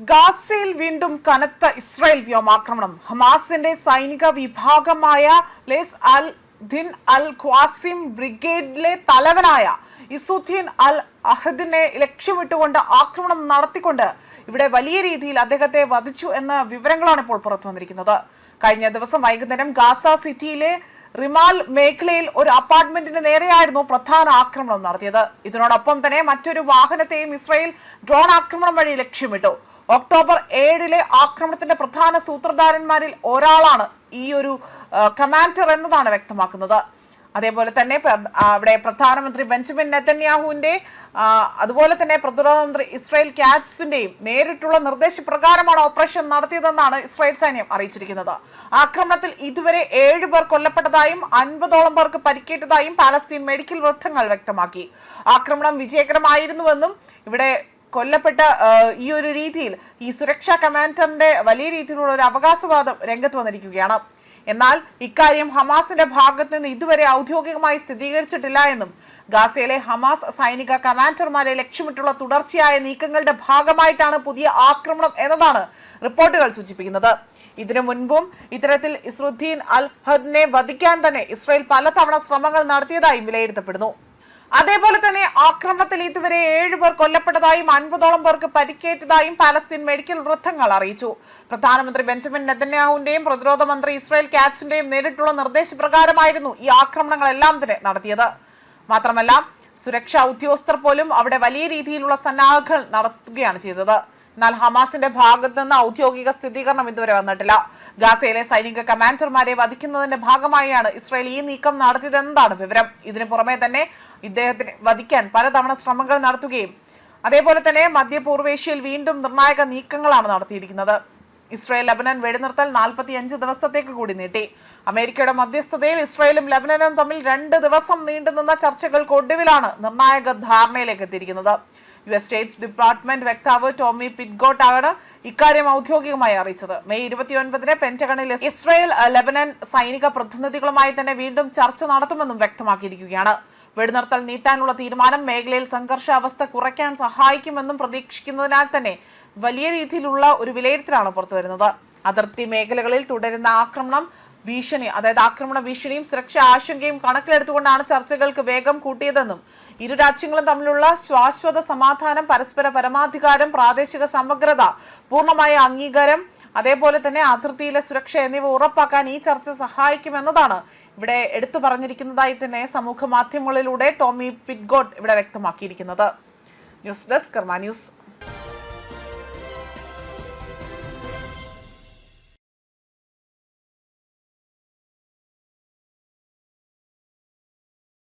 ഗാസയിൽ വീണ്ടും കനത്ത ഇസ്രായേൽ വ്യോമാക്രമണം. ഹമാസിന്റെ സൈനിക വിഭാഗമായ ലെസ് അൽ ദിൻ അൽ ഖ്വാസിം ബ്രിഗേഡിലെ തലവനായ ഇസുദ്ദീൻ അൽ അഹദിനെ ലക്ഷ്യമിട്ടുകൊണ്ട് ആക്രമണം നടത്തിക്കൊണ്ട് ഇവിടെ വലിയ രീതിയിൽ അദ്ദേഹത്തെ വധിച്ചു എന്ന വിവരങ്ങളാണ് ഇപ്പോൾ പുറത്തു വന്നിരിക്കുന്നത്. കഴിഞ്ഞ ദിവസം വൈകുന്നേരം ഗാസ സിറ്റിയിലെ റിമാൽ മേഖലയിൽ ഒരു അപ്പാർട്ട്മെന്റിന് നേരെയായിരുന്നു പ്രധാന ആക്രമണം നടത്തിയത്. ഇതിനോടൊപ്പം തന്നെ മറ്റൊരു വാഹനത്തെയും ഇസ്രായേൽ ഡ്രോൺ ആക്രമണം വഴി ലക്ഷ്യമിട്ടു. ഒക്ടോബർ 7 ആക്രമണത്തിന്റെ പ്രധാന സൂത്രധാരന്മാരിൽ ഒരാളാണ് ഈ ഒരു കമാൻഡർ എന്നതാണ് വ്യക്തമാക്കുന്നത്. അതേപോലെ തന്നെ അവിടെ പ്രധാനമന്ത്രി ബെഞ്ചമിൻ നെതന്യാഹുവിന്റെ അതുപോലെ തന്നെ പ്രതിരോധ മന്ത്രി ഇസ്രായേൽ കാറ്റ്സിന്റെയും നേരിട്ടുള്ള നിർദ്ദേശപ്രകാരമാണ് ഓപ്പറേഷൻ നടത്തിയതെന്നാണ് ഇസ്രായേൽ സൈന്യം അറിയിച്ചിരിക്കുന്നത്. ആക്രമണത്തിൽ ഇതുവരെ 7 പേർ കൊല്ലപ്പെട്ടതായും 50ഓളം പേർക്ക് പരിക്കേറ്റതായും പാലസ്തീൻ മെഡിക്കൽ വൃത്തങ്ങൾ വ്യക്തമാക്കി. ആക്രമണം വിജയകരമായിരുന്നുവെന്നും ഇവിടെ കൊല്ലപ്പെട്ട ഈ ഒരു രീതിയിൽ ഈ സുരക്ഷാ കമാൻഡറിന്റെ വലിയ രീതിയിലുള്ള ഒരു അവകാശവാദം രംഗത്ത് വന്നിരിക്കുകയാണ്. എന്നാൽ ഇക്കാര്യം ഹമാസിന്റെ ഭാഗത്ത് നിന്ന് ഇതുവരെ ഔദ്യോഗികമായി സ്ഥിരീകരിച്ചിട്ടില്ല എന്നും ഗാസയിലെ ഹമാസ് സൈനിക കമാൻഡർമാരെ ലക്ഷ്യമിട്ടുള്ള തുടർച്ചയായ നീക്കങ്ങളുടെ ഭാഗമായിട്ടാണ് പുതിയ ആക്രമണം എന്നതാണ് റിപ്പോർട്ടുകൾ സൂചിപ്പിക്കുന്നത്. ഇതിനു മുൻപും ഇത്തരത്തിൽ ഇസുദ്ദീൻ അൽ അഹദിനെ വധിക്കാൻ തന്നെ ഇസ്രായേൽ പലതവണ ശ്രമങ്ങൾ നടത്തിയതായും വിലയിരുത്തപ്പെടുന്നു. അതേപോലെ തന്നെ ആക്രമണത്തിൽ ഇതുവരെ 7 പേർ കൊല്ലപ്പെട്ടതായും 50ഓളം പേർക്ക് പരിക്കേറ്റതായും പാലസ്തീൻ മെഡിക്കൽ വൃത്തങ്ങൾ അറിയിച്ചു. പ്രധാനമന്ത്രി ബെഞ്ചമിൻ നെതന്യാഹുവിന്റെയും പ്രതിരോധ മന്ത്രി ഇസ്രായേൽ കാറ്റ്സിന്റെയും നേരിട്ടുള്ള നിർദ്ദേശപ്രകാരമായിരുന്നു ഈ ആക്രമണങ്ങളെല്ലാം തന്നെ നടത്തിയത്. മാത്രമല്ല സുരക്ഷാ ഉദ്യോഗസ്ഥർ പോലും അവിടെ വലിയ രീതിയിലുള്ള സന്നാഹങ്ങൾ നടത്തുകയാണ് ചെയ്തത്. എന്നാൽ ഹമാസിന്റെ ഭാഗത്ത് നിന്ന് ഔദ്യോഗിക സ്ഥിരീകരണം ഇതുവരെ വന്നിട്ടില്ല. ഗാസയിലെ സൈനിക കമാൻഡർമാരെ വധിക്കുന്നതിന്റെ ഭാഗമായാണ് ഇസ്രായേൽ ഈ നീക്കം നടത്തിയതെന്നതാണ് വിവരം. ഇതിനു പുറമെ തന്നെ ഇദ്ദേഹത്തിനെ വധിക്കാൻ പലതവണ ശ്രമങ്ങൾ നടത്തുകയും അതേപോലെ തന്നെ മധ്യപൂർവേഷ്യയിൽ വീണ്ടും നിർണായക നീക്കങ്ങളാണ് നടത്തിയിരിക്കുന്നത്. ഇസ്രായേൽ ലബനൻ വെടിനിർത്തൽ 45 ദിവസത്തേക്ക് കൂടി നീട്ടി. അമേരിക്കയുടെ മധ്യസ്ഥതയിൽ ഇസ്രായേലും ലബനനും തമ്മിൽ 2 ദിവസം നീണ്ടുനിന്ന ചർച്ചകൾക്ക് ഒടുവിലാണ് നിർണായക ധാരണയിലേക്ക് എത്തിയിരിക്കുന്നത്. US സ്റ്റേറ്റ് ഡിപ്പാർട്ട്മെന്റ് വക്താവ് ടോമി പിറ്റ്ഗോട്ട് ആണ് ഇക്കാര്യം ഔദ്യോഗികമായി അറിയിച്ചത്. മെയ് 29 പെന്റഗണിൽ ഇസ്രായേൽ ലബനൻ സൈനിക പ്രതിനിധികളുമായി തന്നെ വീണ്ടും ചർച്ച നടത്തുമെന്നും വ്യക്തമാക്കിയിരിക്കുകയാണ്. വെടിനിർത്തൽ നീട്ടാനുള്ള തീരുമാനം മേഖലയിൽ സംഘർഷാവസ്ഥ കുറയ്ക്കാൻ സഹായിക്കുമെന്നും പ്രതീക്ഷിക്കുന്നതിനാൽ തന്നെ വലിയ രീതിയിലുള്ള ഒരു വിലയിരുത്തലാണ് പുറത്തുവരുന്നത്. അതിർത്തി മേഖലകളിൽ തുടരുന്ന ആക്രമണ ഭീഷണിയും സുരക്ഷാ ആശങ്കയും കണക്കിലെടുത്തുകൊണ്ടാണ് ചർച്ചകൾക്ക് വേഗം കൂട്ടിയതെന്നും ഇരു രാജ്യങ്ങളും തമ്മിലുള്ള ശാശ്വത സമാധാനം, പരസ്പര പരമാധികാരം, പ്രാദേശിക സമഗ്രത, പൂർണ്ണമായ അംഗീകാരം, അതേപോലെ തന്നെ അതിർത്തിയിലെ സുരക്ഷ എന്നിവ ഉറപ്പാക്കാൻ ഈ ചർച്ച സഹായിക്കുമെന്നതാണ് ഇവിടെ എടുത്തു പറഞ്ഞിരിക്കുന്നതായി തന്നെ സമൂഹ മാധ്യമങ്ങളിലൂടെ ടോമി പിറ്റ്ഗോട്ട് ഇവിടെ വ്യക്തമാക്കിയിരിക്കുന്നത്. ന്യൂസ് ഡെസ്ക് കർമ്മ ന്യൂസ്.